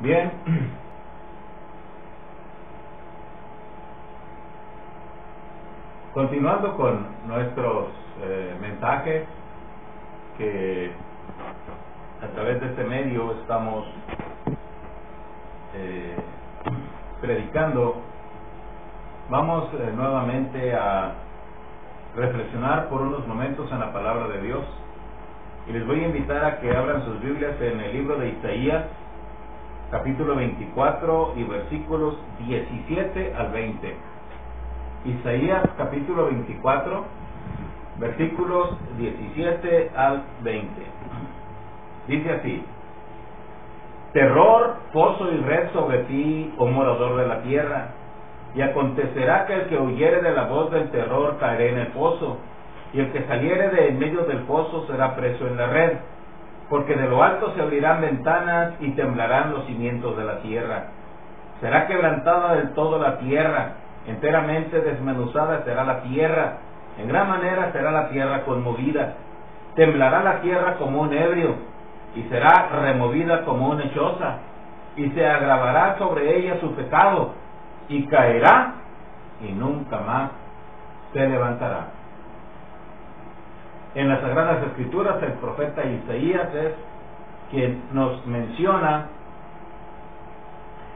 Bien, continuando con nuestros mensajes que a través de este medio estamos predicando, vamos nuevamente a reflexionar por unos momentos en la palabra de Dios, y les voy a invitar a que abran sus Biblias en el libro de Isaías, capítulo 24 y versículos 17 al 20. Isaías capítulo 24, versículos 17 al 20. Dice así: terror, foso y red sobre ti, oh morador de la tierra, y acontecerá que el que huyere de la voz del terror caerá en el foso, y el que saliere de en medio del foso será preso en la red, porque de lo alto se abrirán ventanas y temblarán los cimientos de la tierra. Será quebrantada del todo la tierra, enteramente desmenuzada será la tierra, en gran manera será la tierra conmovida. Temblará la tierra como un ebrio, y será removida como una choza, y se agravará sobre ella su pecado, y caerá, y nunca más se levantará. En las Sagradas Escrituras, el profeta Isaías es quien nos menciona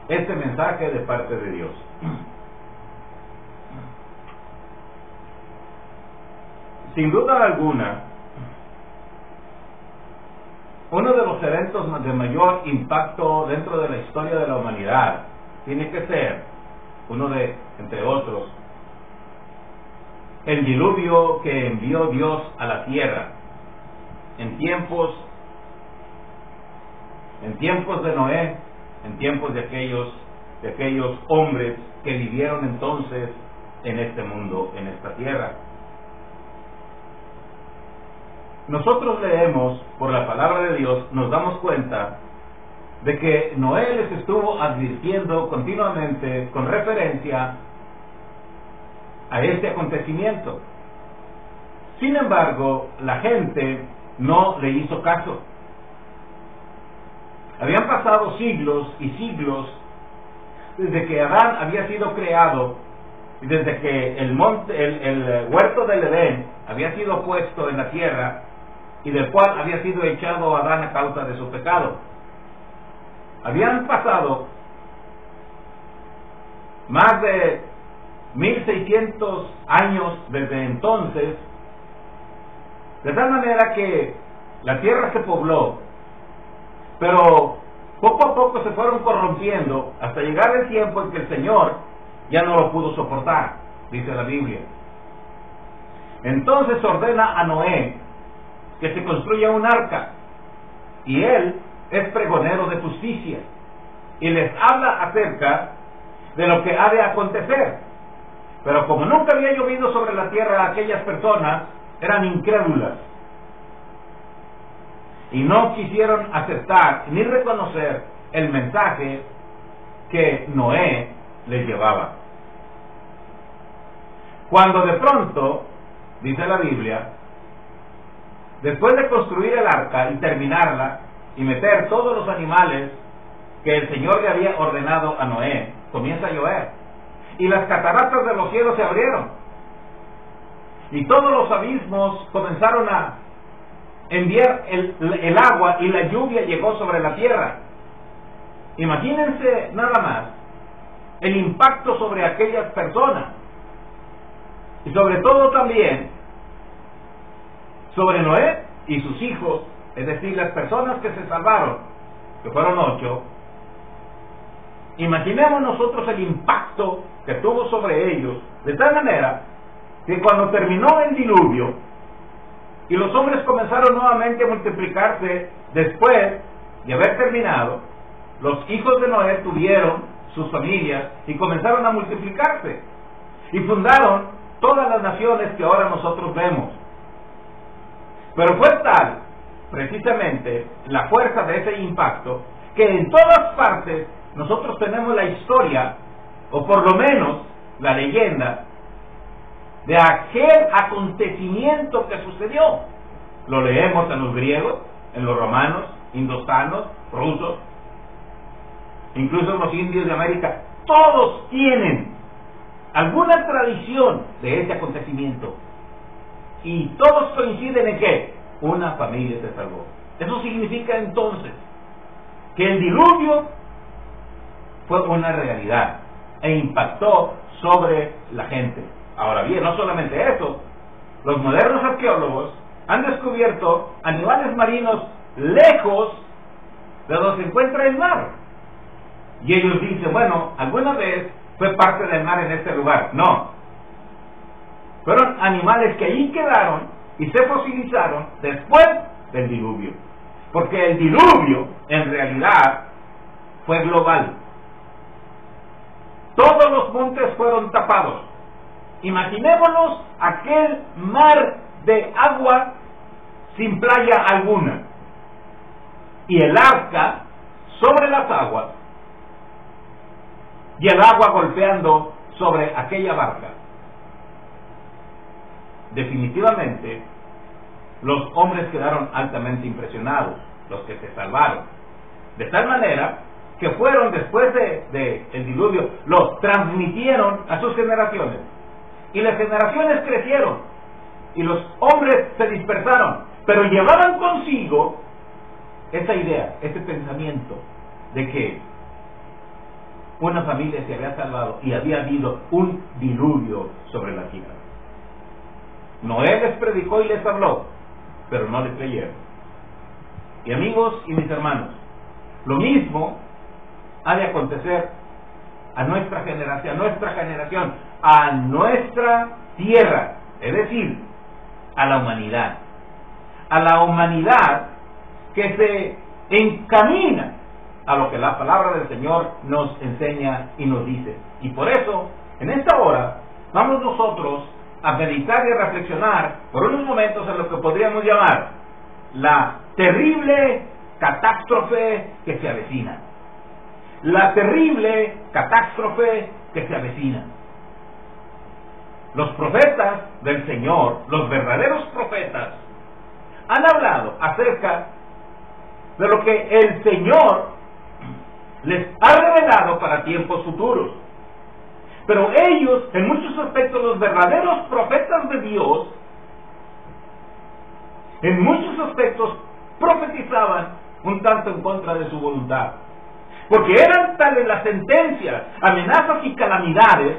este mensaje de parte de Dios. Sin duda alguna, uno de los eventos de mayor impacto dentro de la historia de la humanidad tiene que ser uno de, entre otros, el diluvio que envió Dios a la tierra en tiempos de Noé, en tiempos de aquellos hombres que vivieron entonces en este mundo, en esta tierra. Nosotros leemos por la palabra de Dios, nos damos cuenta de que Noé les estuvo advirtiendo continuamente con referencia a este acontecimiento. Sin embargo, la gente no le hizo caso. Habían pasado siglos y siglos desde que Adán había sido creado y desde que el huerto del Edén había sido puesto en la tierra, y del cual había sido echado Adán a causa de su pecado. Habían pasado más de 1600 años desde entonces, de tal manera que la tierra se pobló, pero poco a poco se fueron corrompiendo hasta llegar el tiempo en que el Señor ya no lo pudo soportar, dice la Biblia. Entonces ordena a Noé que se construya un arca, y él es pregonero de justicia, y les habla acerca de lo que ha de acontecer. Pero como nunca había llovido sobre la tierra, aquellas personas eran incrédulas y no quisieron aceptar ni reconocer el mensaje que Noé les llevaba. Cuando de pronto, dice la Biblia, después de construir el arca y terminarla y meter todos los animales que el Señor le había ordenado a Noé, comienza a llover, y las cataratas de los cielos se abrieron, y todos los abismos comenzaron a enviar el agua, y la lluvia llegó sobre la tierra. Imagínense nada más el impacto sobre aquellas personas, y sobre todo también sobre Noé y sus hijos, es decir, las personas que se salvaron, que fueron 8. Imaginemos nosotros el impacto que tuvo sobre ellos, de tal manera que cuando terminó el diluvio y los hombres comenzaron nuevamente a multiplicarse después de haber terminado, los hijos de Noé tuvieron sus familias y comenzaron a multiplicarse y fundaron todas las naciones que ahora nosotros vemos. Pero fue tal, precisamente, la fuerza de ese impacto, que en todas partes nosotros tenemos la historia, o por lo menos la leyenda, de aquel acontecimiento que sucedió. Lo leemos en los griegos, en los romanos, indostanos, rusos. incluso los indios de América, todos tienen alguna tradición de ese acontecimiento. Y todos coinciden en que una familia se salvó. Eso significa entonces que el diluvio fue una realidad e impactó sobre la gente. Ahora bien, no solamente eso, los modernos arqueólogos han descubierto animales marinos lejos de donde se encuentra el mar. Y ellos dicen, bueno, alguna vez fue parte del mar en este lugar. No. Fueron animales que ahí quedaron y se fosilizaron después del diluvio. Porque el diluvio, en realidad, fue global. Todos los montes fueron tapados. Imaginémonos aquel mar de agua sin playa alguna. Y el arca sobre las aguas. Y el agua golpeando sobre aquella barca. Definitivamente, los hombres quedaron altamente impresionados, los que se salvaron. De tal manera que fueron después del diluvio, los transmitieron a sus generaciones. Y las generaciones crecieron. Y los hombres se dispersaron. Pero llevaban consigo esa idea, ese pensamiento de que una familia se había salvado y había habido un diluvio sobre la tierra. Noé les predicó y les habló, pero no le creyeron. Y amigos y mis hermanos, lo mismo ha de acontecer a nuestra generación, a nuestra tierra, es decir, a la humanidad que se encamina a lo que la palabra del Señor nos enseña y nos dice. Y por eso, en esta hora, vamos nosotros a meditar y a reflexionar por unos momentos en lo que podríamos llamar la terrible catástrofe que se avecina. La terrible catástrofe que se avecina. Los profetas del Señor, los verdaderos profetas, han hablado acerca de lo que el Señor les ha revelado para tiempos futuros. Pero ellos, en muchos aspectos, los verdaderos profetas de Dios, en muchos aspectos profetizaban un tanto en contra de su voluntad. Porque eran tales las sentencias, amenazas y calamidades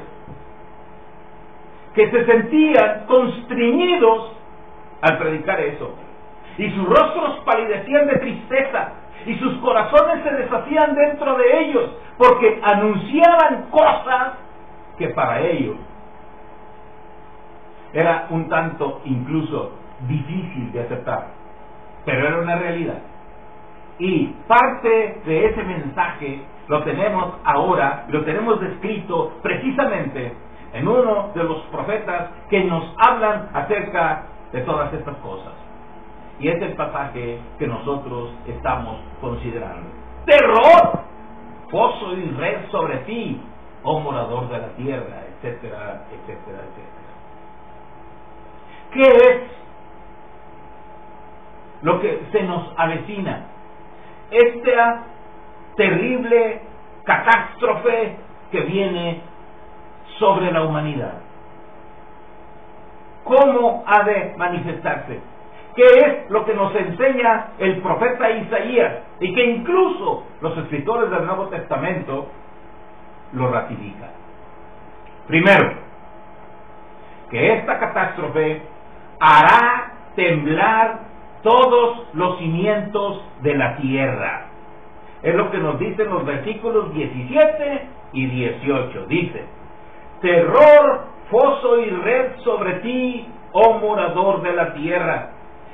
que se sentían constreñidos al predicar eso. Y sus rostros palidecían de tristeza y sus corazones se deshacían dentro de ellos porque anunciaban cosas que para ellos era un tanto incluso difícil de aceptar, pero era una realidad. Y parte de ese mensaje lo tenemos ahora, lo tenemos descrito precisamente en uno de los profetas que nos hablan acerca de todas estas cosas. Y es el pasaje que nosotros estamos considerando. ¡Terror! Foso y red sobre ti, oh morador de la tierra, etcétera, etcétera, etcétera. ¿Qué es lo que se nos avecina? Esta terrible catástrofe que viene sobre la humanidad. ¿Cómo ha de manifestarse? ¿Qué es lo que nos enseña el profeta Isaías? Y que incluso los escritores del Nuevo Testamento lo ratifican. Primero, que esta catástrofe hará temblar todos los cimientos de la tierra. Es lo que nos dicen los versículos 17 y 18. Dice: terror, foso y red sobre ti, oh morador de la tierra.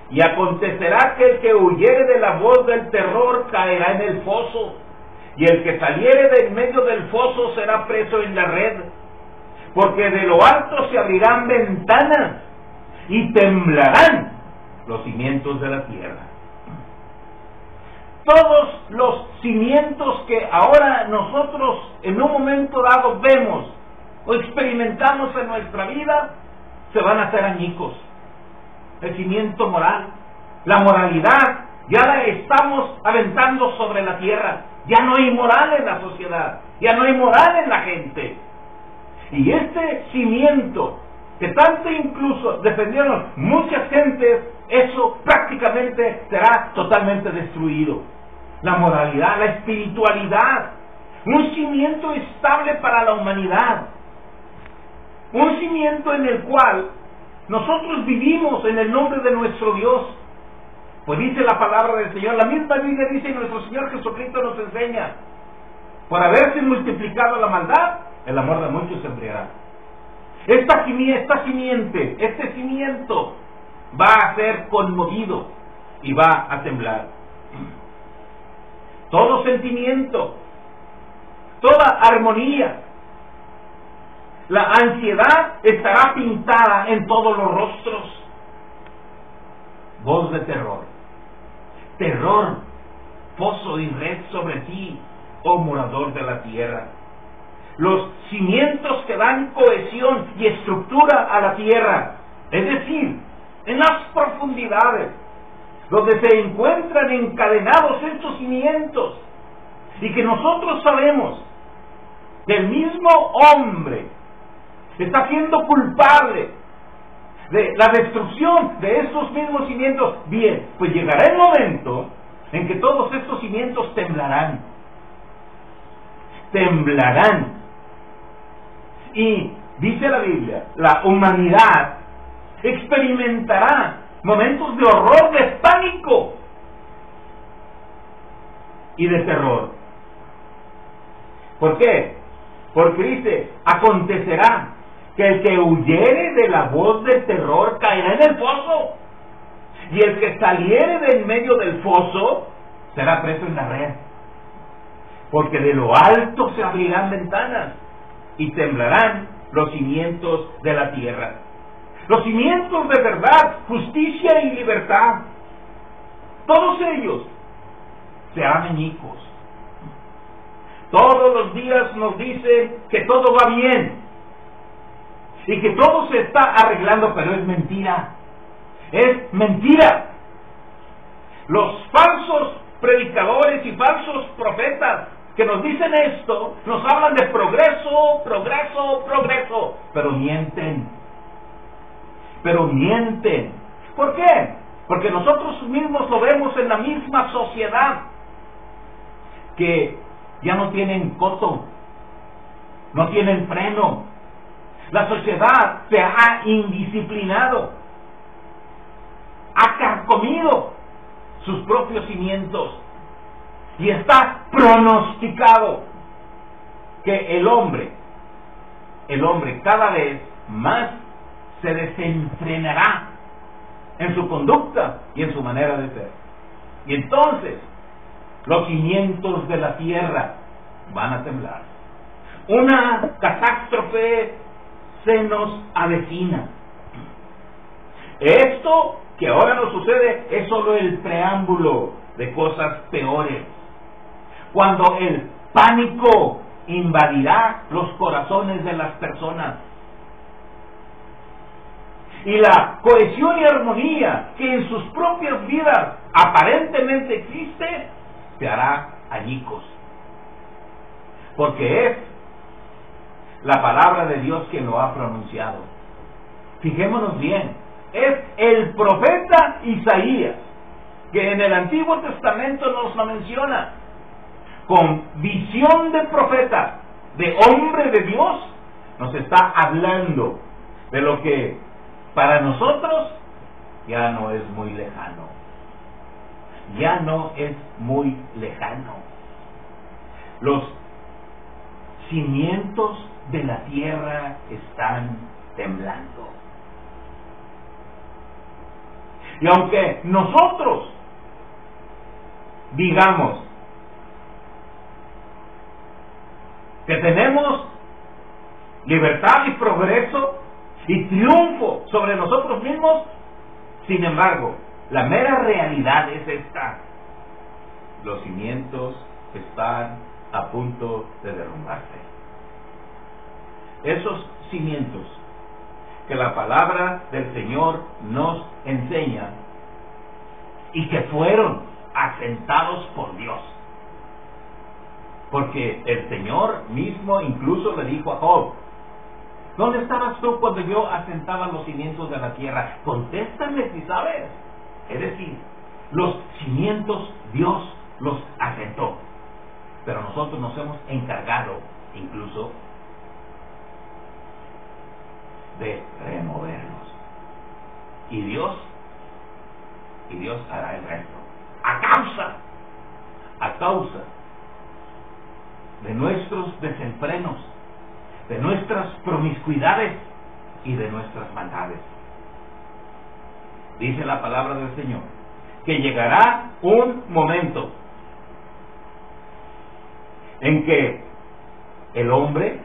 Y acontecerá que el que huyere de la voz del terror caerá en el foso, y el que saliere de en medio del foso será preso en la red, porque de lo alto se abrirán ventanas y temblarán los cimientos de la tierra. Todos los cimientos que ahora nosotros en un momento dado vemos o experimentamos en nuestra vida se van a hacer añicos. El cimiento moral, la moralidad, ya la estamos aventando sobre la tierra. Ya no hay moral en la sociedad, ya no hay moral en la gente. Y este cimiento que tanto incluso defendieron muchas gentes, eso prácticamente será totalmente destruido. La moralidad, la espiritualidad, un cimiento estable para la humanidad, un cimiento en el cual nosotros vivimos en el nombre de nuestro Dios. Pues dice la palabra del Señor, la misma Biblia dice, y nuestro Señor Jesucristo nos enseña, por haberse multiplicado la maldad, el amor de muchos se enfriará. Este cimiento va a ser conmovido y va a temblar. Todo sentimiento, toda armonía, la ansiedad estará pintada en todos los rostros. Voz de terror, terror, pozo y red sobre ti, oh morador de la tierra. Los cimientos que dan cohesión y estructura a la tierra, es decir, en las profundidades, donde se encuentran encadenados estos cimientos, y que nosotros sabemos que el mismo hombre está siendo culpable de la destrucción de estos mismos cimientos. Bien, pues llegará el momento en que todos estos cimientos temblarán. Temblarán. Y dice la Biblia, la humanidad experimentará momentos de horror, de pánico y de terror. ¿Por qué? Porque dice, acontecerá que el que huyere de la voz del terror caerá en el foso, y el que saliere de en medio del foso será preso en la red. Porque de lo alto se abrirán ventanas y temblarán los cimientos de la tierra. Los cimientos de verdad, justicia y libertad, todos ellos se harán añicos. Todos los días nos dicen que todo va bien y que todo se está arreglando, pero es mentira. Es mentira. Los falsos predicadores y falsos profetas que nos dicen esto, nos hablan de progreso, progreso, progreso, pero mienten. Pero mienten. ¿Por qué? Porque nosotros mismos lo vemos en la misma sociedad, que ya no tienen coto, no tienen freno. La sociedad se ha indisciplinado, ha carcomido sus propios cimientos, y está pronosticado que el hombre cada vez más se desenfrenará en su conducta y en su manera de ser. Y entonces los cimientos de la tierra van a temblar. Una catástrofe se nos avecina. Esto que ahora nos sucede es solo el preámbulo de cosas peores. Cuando el pánico invadirá los corazones de las personas, y la cohesión y armonía que en sus propias vidas aparentemente existe, se hará añicos. Porque es la palabra de Dios quien lo ha pronunciado. Fijémonos bien, es el profeta Isaías, que en el Antiguo Testamento nos lo menciona, con visión de profeta, de hombre de Dios, nos está hablando de lo que para nosotros ya no es muy lejano. Ya no es muy lejano. Los cimientos de la tierra están temblando. Y aunque nosotros digamos que tenemos libertad y progreso y triunfo sobre nosotros mismos, sin embargo, la mera realidad es esta: los cimientos están a punto de derrumbarse. Esos cimientos que la palabra del Señor nos enseña y que fueron asentados por Dios, Porque el Señor mismo incluso le dijo a Job: ¿dónde estabas tú cuando yo asentaba los cimientos de la tierra? Contéstame si sabes. Es decir, los cimientos Dios los asentó, pero nosotros nos hemos encargado incluso de removerlos. Y Dios hará el resto. A causa de nuestros desenfrenos, de nuestras promiscuidades y de nuestras maldades. Dice la palabra del Señor que llegará un momento en que el hombre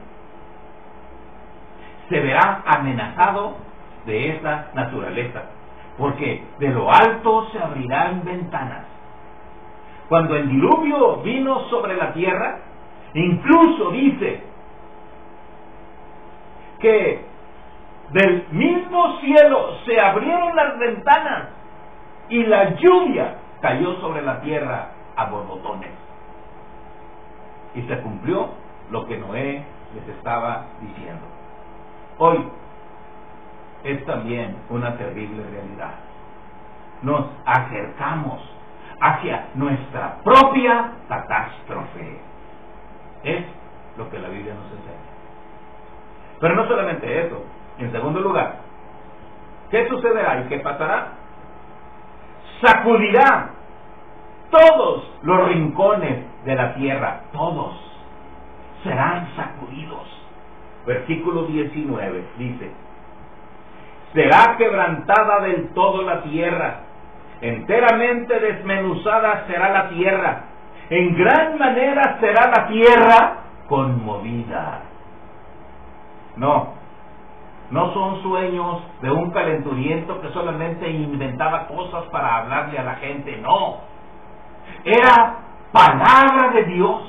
se verá amenazado de esa naturaleza, porque de lo alto se abrirán ventanas. Cuando el diluvio vino sobre la tierra, incluso dice que del mismo cielo se abrieron las ventanas y la lluvia cayó sobre la tierra a borbotones. Y se cumplió lo que Noé les estaba diciendo. Hoy es también una terrible realidad. Nos acercamos hacia nuestra propia catástrofe. Es lo que la Biblia nos enseña. Pero no solamente eso. En segundo lugar, ¿qué sucederá y qué pasará? Sacudirá todos los rincones de la tierra. Todos serán sacudidos. Versículo 19 dice: será quebrantada del todo la tierra, enteramente desmenuzada será la tierra, en gran manera será la tierra conmovida. No son sueños de un calenturiento que solamente inventaba cosas para hablarle a la gente, no. Era palabra de Dios,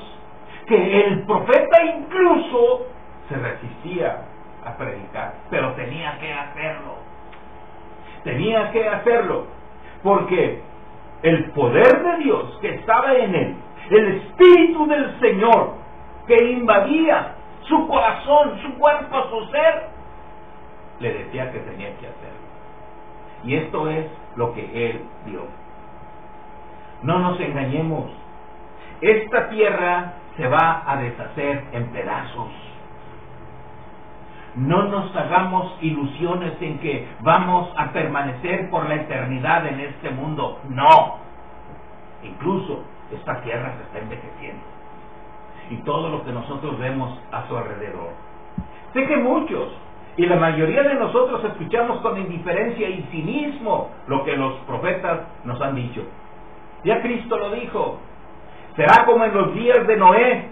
que el profeta incluso se resistía a predicar, pero tenía que hacerlo, porque el poder de Dios que estaba en él, el Espíritu del Señor que invadía su corazón, su cuerpo, su ser, le decía que tenía que hacerlo. Y esto es lo que él dio. No nos engañemos, esta tierra se va a deshacer en pedazos. No nos hagamos ilusiones en que vamos a permanecer por la eternidad en este mundo. No. Incluso esta tierra se está envejeciendo. Y todo lo que nosotros vemos a su alrededor. Sé que muchos, y la mayoría de nosotros, escuchamos con indiferencia y cinismo lo que los profetas nos han dicho. Ya Cristo lo dijo. Será como en los días de Noé.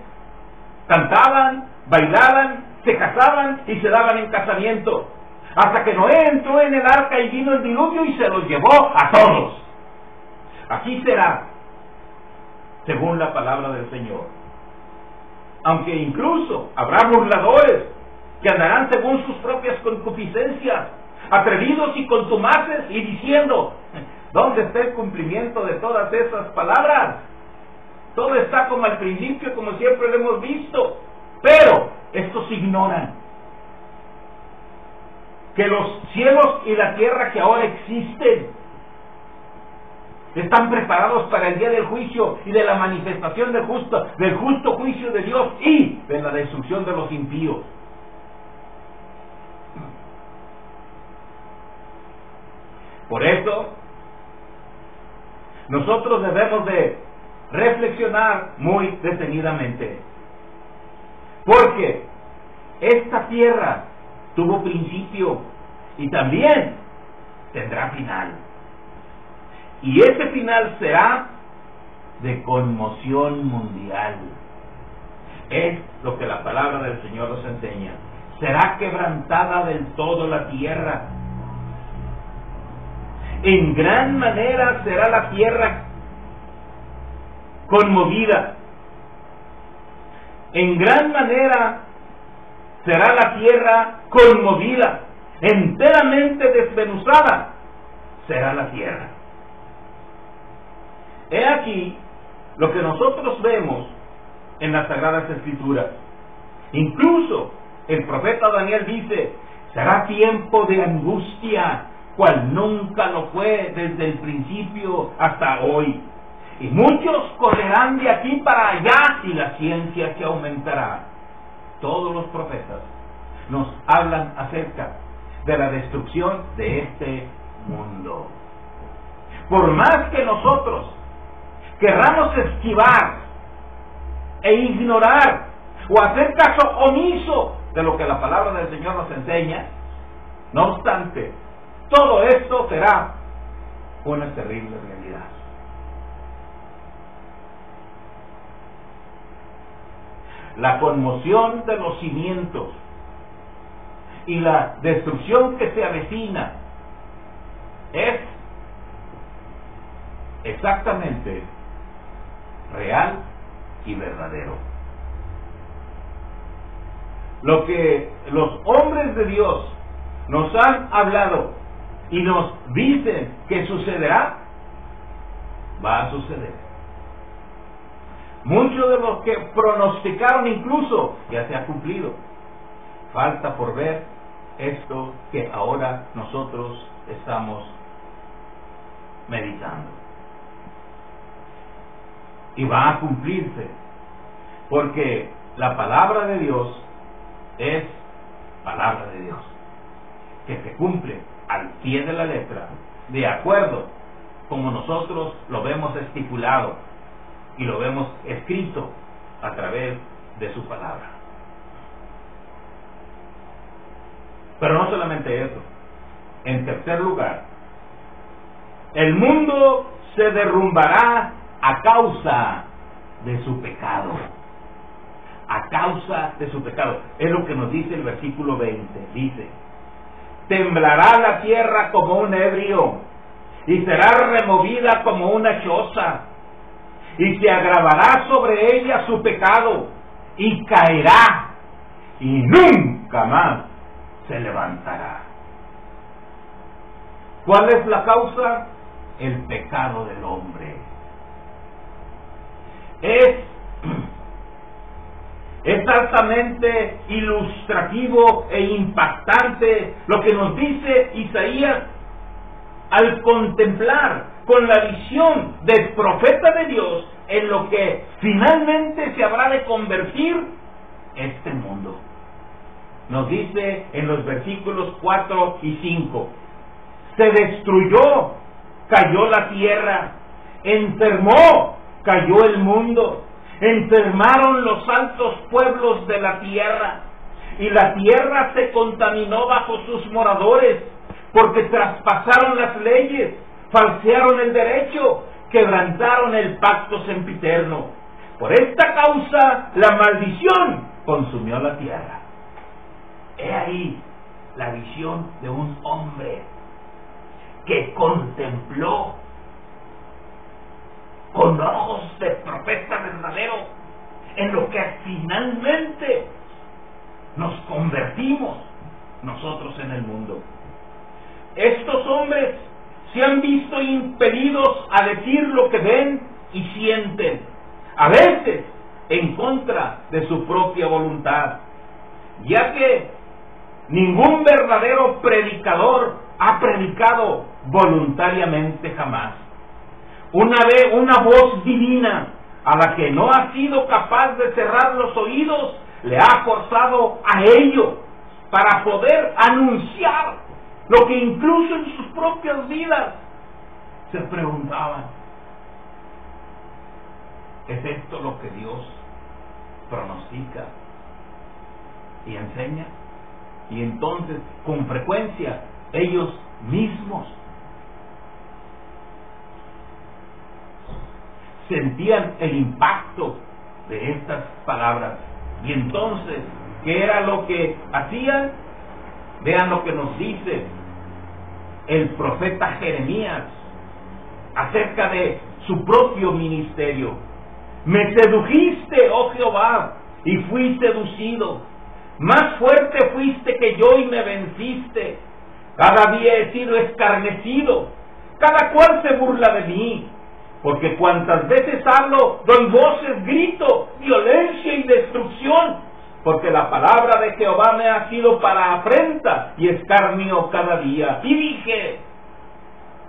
Cantaban, bailaban, se casaban y se daban en casamiento, hasta que Noé entró en el arca y vino el diluvio y se los llevó a todos. Así será, según la palabra del Señor. Aunque incluso habrá burladores que andarán según sus propias concupiscencias, atrevidos y contumaces, y diciendo: ¿dónde está el cumplimiento de todas esas palabras? Todo está como al principio, como siempre lo hemos visto. Pero estos ignoran que los cielos y la tierra que ahora existen están preparados para el día del juicio y de la manifestación del justo juicio de Dios y de la destrucción de los impíos. Por eso, nosotros debemos de reflexionar muy detenidamente, porque esta tierra tuvo principio y también tendrá final. Y ese final será de conmoción mundial. Es lo que la palabra del Señor nos enseña. Será quebrantada del todo la tierra. En gran manera será la tierra conmovida. En gran manera será la tierra conmovida. Enteramente desmenuzada será la tierra. He aquí lo que nosotros vemos en las Sagradas Escrituras. Incluso el profeta Daniel dice: será tiempo de angustia, cual nunca lo fue desde el principio hasta hoy. Y muchos correrán de aquí para allá y la ciencia se aumentará. Todos los profetas nos hablan acerca de la destrucción de este mundo. Por más que nosotros querramos esquivar e ignorar o hacer caso omiso de lo que la palabra del Señor nos enseña, no obstante, todo esto será una terrible realidad. La conmoción de los cimientos y la destrucción que se avecina es exactamente real y verdadero. Lo que los hombres de Dios nos han hablado y nos dicen que sucederá, va a suceder. Muchos de los que pronosticaron incluso ya se ha cumplido. Falta por ver esto que ahora nosotros estamos meditando. Y va a cumplirse, porque la palabra de Dios es palabra de Dios, que se cumple al pie de la letra, de acuerdo como nosotros lo vemos estipulado y lo vemos escrito a través de su palabra. Pero no solamente eso. En tercer lugar, el mundo se derrumbará a causa de su pecado. A causa de su pecado. Es lo que nos dice el versículo 20. Dice: temblará la tierra como un ebrio, y será removida como una choza, y se agravará sobre ella su pecado, y caerá, y nunca más se levantará. ¿Cuál es la causa? El pecado del hombre. Es altamente ilustrativo e impactante lo que nos dice Isaías al contemplar con la visión del profeta de Dios en lo que finalmente se habrá de convertir este mundo. Nos dice en los versículos 4 y 5: se destruyó, cayó la tierra, enfermó, cayó el mundo, enfermaron los altos pueblos de la tierra, y la tierra se contaminó bajo sus moradores, porque traspasaron las leyes, falsearon el derecho, quebrantaron el pacto sempiterno. Por esta causa la maldición consumió la tierra. He ahí la visión de un hombre que contempló con ojos de profeta verdadero en lo que finalmente nos convertimos nosotros en el mundo. Estos hombres se han visto impelidos a decir lo que ven y sienten, a veces en contra de su propia voluntad, ya que ningún verdadero predicador ha predicado voluntariamente jamás. Una voz divina a la que no ha sido capaz de cerrar los oídos le ha forzado a ello para poder anunciar lo que incluso en sus propias vidas se preguntaban: ¿es esto lo que Dios pronostica y enseña? Y entonces, con frecuencia, ellos mismos sentían el impacto de estas palabras. Y entonces, ¿qué era lo que hacían? Vean lo que nos dice el profeta Jeremías acerca de su propio ministerio. Me sedujiste, oh Jehová, y fui seducido. Más fuerte fuiste que yo y me venciste. Cada día he sido escarnecido. Cada cual se burla de mí. Porque cuantas veces hablo, doy voces, grito, violencia y destrucción, porque la palabra de Jehová me ha sido para afrenta y escarnio cada día. Y dije,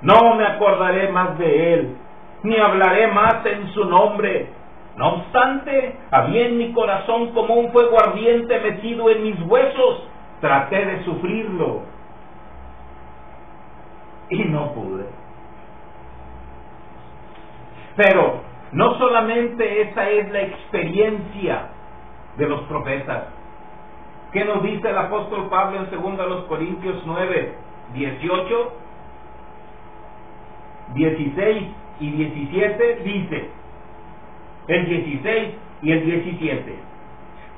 no me acordaré más de él, ni hablaré más en su nombre. No obstante, había en mi corazón como un fuego ardiente metido en mis huesos. Traté de sufrirlo y no pude. Pero no solamente esa es la experiencia de los profetas. ¿Qué nos dice el apóstol Pablo en 2 Corintios 9, 18, 16 y 17? Dice el 16 y el 17: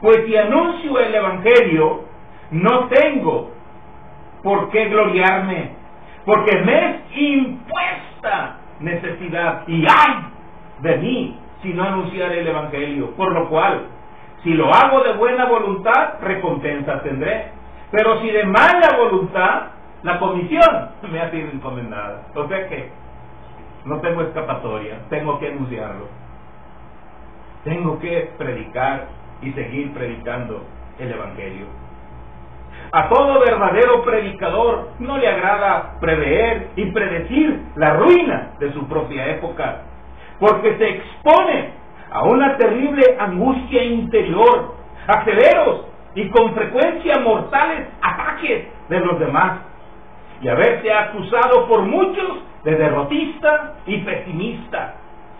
pues si anuncio el evangelio, no tengo por qué gloriarme, porque me es impuesta necesidad, y ay de mí si no anunciare el evangelio. Por lo cual, si lo hago de buena voluntad, recompensa tendré, pero si de mala voluntad, la comisión me ha sido encomendada. O sea que no tengo escapatoria, tengo que anunciarlo, tengo que predicar y seguir predicando el evangelio. A todo verdadero predicador no le agrada prever y predecir la ruina de su propia época, porque se expone a una terrible angustia interior, a severos y con frecuencia mortales ataques de los demás, y a verse acusado por muchos de derrotista y pesimista,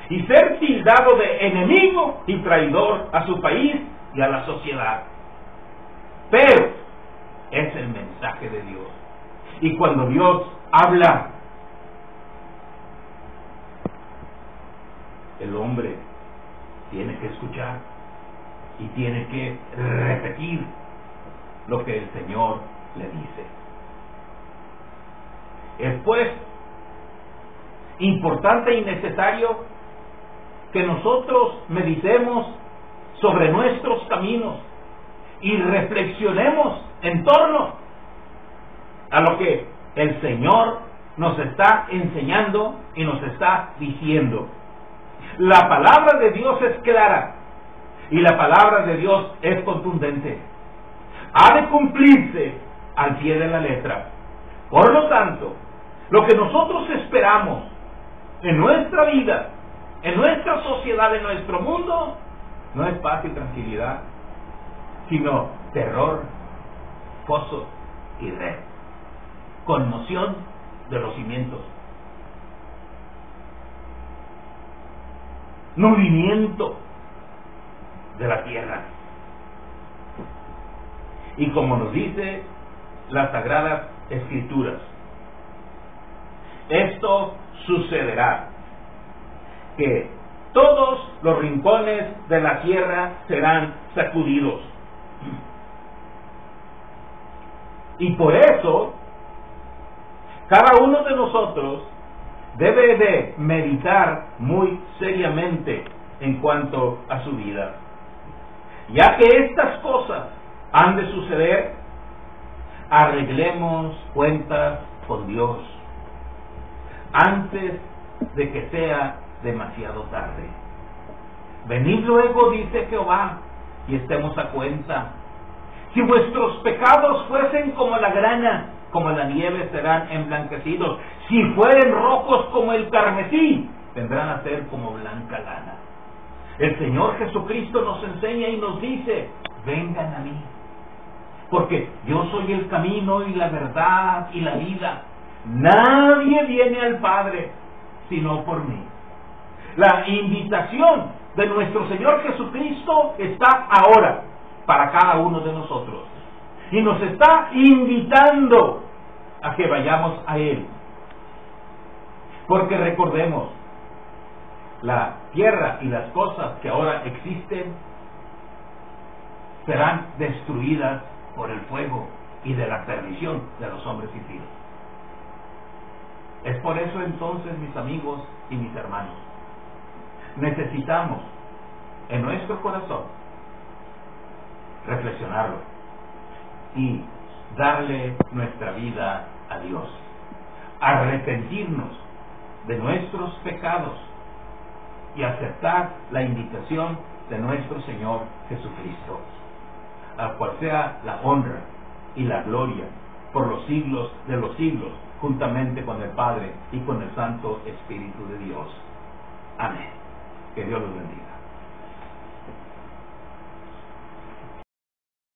y ser tildado de enemigo y traidor a su país y a la sociedad. Pero es el mensaje de Dios, y cuando Dios habla, el hombre tiene que escuchar y tiene que repetir lo que el Señor le dice. Es pues importante y necesario que nosotros meditemos sobre nuestros caminos y reflexionemos en torno a lo que el Señor nos está enseñando y nos está diciendo. La palabra de Dios es clara y la palabra de Dios es contundente. Ha de cumplirse al pie de la letra. Por lo tanto, lo que nosotros esperamos en nuestra vida, en nuestra sociedad, en nuestro mundo, no es paz y tranquilidad, sino terror, foso y red, conmoción de los cimientos, movimiento de la tierra. Y como nos dice las Sagradas Escrituras, esto sucederá, que todos los rincones de la tierra serán sacudidos. Y por eso, cada uno de nosotros debe de meditar muy seriamente en cuanto a su vida, ya que estas cosas han de suceder. Arreglemos cuentas con Dios antes de que sea demasiado tarde. Venid luego, dice Jehová, y estemos a cuenta. Si vuestros pecados fuesen como la grana, como la nieve serán emblanquecidos. Si fueren rojos como el carmesí, vendrán a ser como blanca lana. El Señor Jesucristo nos enseña y nos dice: vengan a mí, porque yo soy el camino y la verdad y la vida. Nadie viene al Padre sino por mí. La invitación de nuestro Señor Jesucristo está ahora para cada uno de nosotros, y nos está invitando a que vayamos a Él. Porque recordemos, la tierra y las cosas que ahora existen serán destruidas por el fuego y de la perdición de los hombres impíos. Es por eso entonces, mis amigos y mis hermanos, necesitamos en nuestro corazón reflexionarlo y darle nuestra vida a Dios, arrepentirnos de nuestros pecados y aceptar la invitación de nuestro Señor Jesucristo, al cual sea la honra y la gloria por los siglos de los siglos, juntamente con el Padre y con el Santo Espíritu de Dios. Amén. Que Dios los bendiga.